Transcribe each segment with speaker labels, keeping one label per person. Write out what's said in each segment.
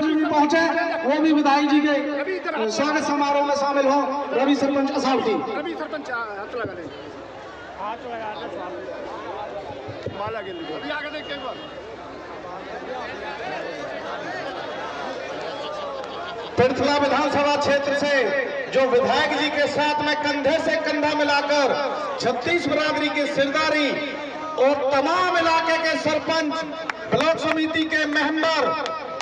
Speaker 1: भी पहुंचे, वो भी विधायक जी के स्वागत समारोह में शामिल हो। रवि सरपंच असावटी।
Speaker 2: रवि सरपंच हाथ लगा दे, हाथ लगा दे, माला के लिए अभी आगे देख के एक बार।
Speaker 1: पिरथला विधानसभा क्षेत्र से जो विधायक जी के साथ में कंधे से कंधा मिलाकर 36 बिरादरी की सिरदारी और तमाम इलाके के सरपंच, ब्लॉक समिति के मेंबर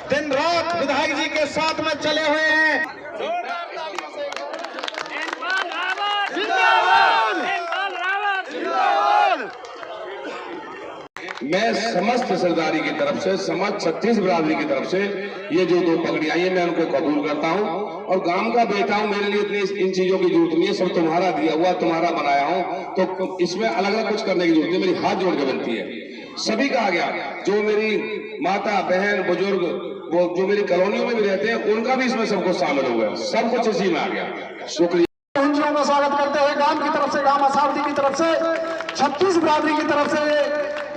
Speaker 1: दिन रात विधायक जी के साथ में चले हुए हैं।
Speaker 3: मैं समस्त सरदारी की तरफ से, समस्त 36 बिरादरी की तरफ से ये जो 2 पगड़ियां हैं मैं उनको कबूल करता हूं और गांव का बेटा हूं। मेरे लिए इतनी इन चीजों की जरूरत नहीं है, सब तुम्हारा दिया हुआ, तुम्हारा बनाया हूं, तो इसमें अलग अलग कुछ करने की जरूरत नहीं। मेरी हाथ जोड़ के विनती है, सभी का आ गया, जो मेरी माता बहन बुजुर्ग, वो जो मेरी कॉलोनियों में भी रहते हैं, उनका भी इसमें सब कुछ शामिल हो गया, सब कुछ इसी में आ गया। शुक्रिया।
Speaker 1: का स्वागत करते हुए गांव की तरफ से, गांव असावटी की तरफ से, 36 बिरादरी की तरफ से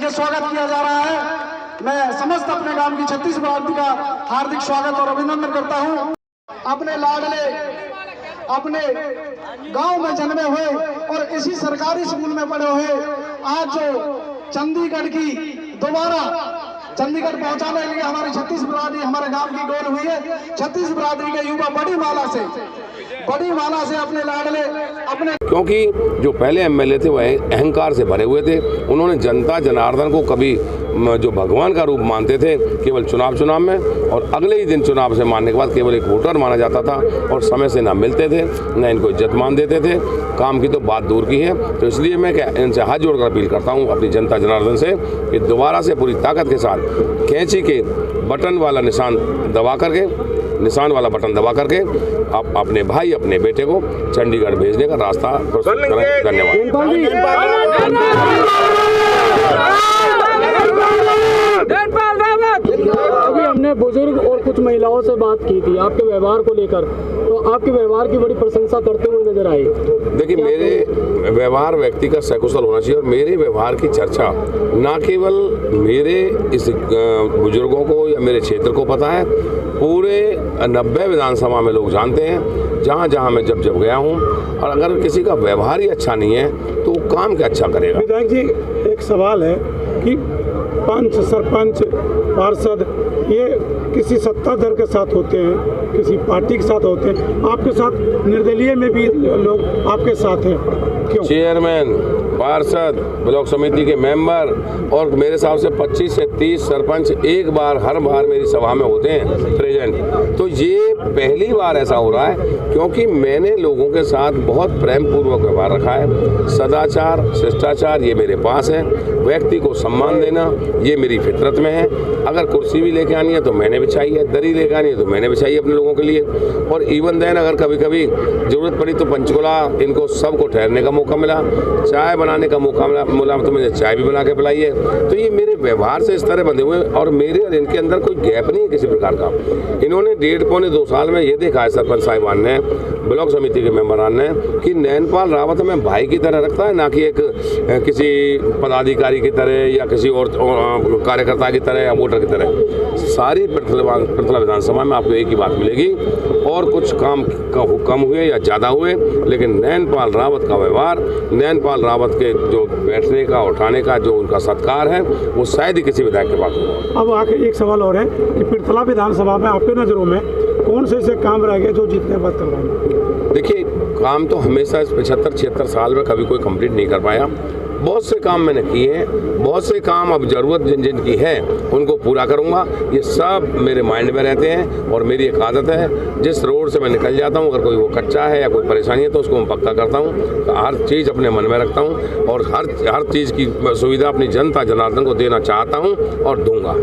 Speaker 1: ये स्वागत किया जा रहा है। मैं समस्त अपने गांव की 36 बिरादरी का हार्दिक स्वागत और अभिनंदन करता हूं। अपने लाडले अपने गांव में जन्मे हुए और इसी सरकारी स्कूल में पढ़े हुए आज जो चंडीगढ़ की दोबारा चंडीगढ़ पहुंचाने के लिए हमारी 36 बिरादरी हमारे गांव की गोल हुई है। 36 बिरादरी के युवा बड़ी माला से अपने लाडले अपने,
Speaker 4: क्योंकि जो पहले एमएलए थे वह अहंकार से भरे हुए थे। उन्होंने जनता जनार्दन को कभी जो भगवान का रूप मानते थे केवल चुनाव में, और अगले ही दिन चुनाव से मानने के बाद केवल एक वोटर माना जाता था और समय से ना मिलते थे, न इनको इज्जत मान देते थे। काम की तो बात दूर की है। तो इसलिए मैं इनसे हाथ जोड़कर अपील करता हूँ अपनी जनता जनार्दन से कि दोबारा से पूरी ताकत के साथ कैंची के बटन वाला निशान दबा करके आप अपने भाई अपने बेटे को चंडीगढ़ भेजने का रास्ता प्रस्तुत करें। धन्यवाद।
Speaker 5: अभी हमने बुजुर्ग और कुछ महिलाओं से बात की थी आपके व्यवहार को लेकर, तो आपके व्यवहार की बड़ी प्रशंसा करते हुए नजर आई।
Speaker 4: देखिए, मेरे व्यवहार व्यक्ति का सकुशल होना चाहिए और मेरे व्यवहार की चर्चा ना केवल मेरे इस बुजुर्गों को या मेरे क्षेत्र को पता है, पूरे 90 विधानसभा में लोग जानते हैं। जहाँ मैं जब गया हूँ, और अगर किसी का व्यवहार ही अच्छा नहीं है तो वो काम क्या अच्छा करेगा।
Speaker 6: विधायक जी, एक सवाल है कि पंच, सरपंच, पार्षद ये किसी सत्ताधर के साथ होते हैं, किसी पार्टी के साथ होते हैं, आपके साथ निर्दलीय में भी लोग आपके साथ हैं, क्यों?
Speaker 4: चेयरमैन, पार्षद, ब्लॉक समिति के मेंबर और मेरे हिसाब से 25 से 30 सरपंच हर बार मेरी सभा में होते हैं प्रेजेंट। तो ये पहली बार ऐसा हो रहा है क्योंकि मैंने लोगों के साथ बहुत प्रेम पूर्वक व्यवहार रखा है। सदाचार, शिष्टाचार ये मेरे पास है। व्यक्ति को सम्मान देना ये मेरी फितरत में है। अगर कुर्सी भी लेके आनी है तो मैंने बिछाई है, दरी लेके आनी है तो मैंने बिछाई है अपने लोगों के लिए। और इवन देन अगर कभी कभी जरूरत पड़ी तो पंचकुला इनको सबको ठहरने का मौका मिला, चाय बनाने का मौका मिला तो मुझे चाय भी बना के पिलाई है। तो ये मेरे व्यवहार से इस तरह बंधे हुए और मेरे और इनके अंदर कोई गैप नहीं है किसी प्रकार का। इन्होंने 1.5-2 साल में ये देखा है सरपंच साहिबान ने, ब्लॉक समिति के मेंबरान ने, कि नैनपाल रावत में भाई की तरह रखता है, ना कि एक किसी पदाधिकारी की तरह या किसी और कार्यकर्ता की तरह या वोटर की तरह। सारी पिरथला विधानसभा में आपको एक ही बात मिलेगी, और कुछ काम कम हुए या ज़्यादा हुए, लेकिन नैनपाल रावत का व्यवहार, नैनपाल रावत के जो बैठने का उठाने का जो उनका सत्कार है वो शायद ही किसी विधायक के पास हो।
Speaker 6: अब आके एक सवाल और है कि पिरथला विधानसभा में आपके नज़रों में कौन से ऐसे काम रह गए जो जीतने के बाद करवाएंगे?
Speaker 4: देखिए, काम तो हमेशा इस 75-76 साल में कभी कोई कंप्लीट नहीं कर पाया। बहुत से काम मैंने किए हैं, बहुत से काम अब ज़रूरत जिन की है उनको पूरा करूंगा। ये सब मेरे माइंड में रहते हैं और मेरी एक आदत है, जिस रोड से मैं निकल जाता हूं अगर कोई वो कच्चा है या कोई परेशानी है तो उसको मैं पक्का करता हूं। हर चीज़ अपने मन में रखता हूं और हर चीज़ की सुविधा अपनी जनता जनार्दन को देना चाहता हूं और दूंगा।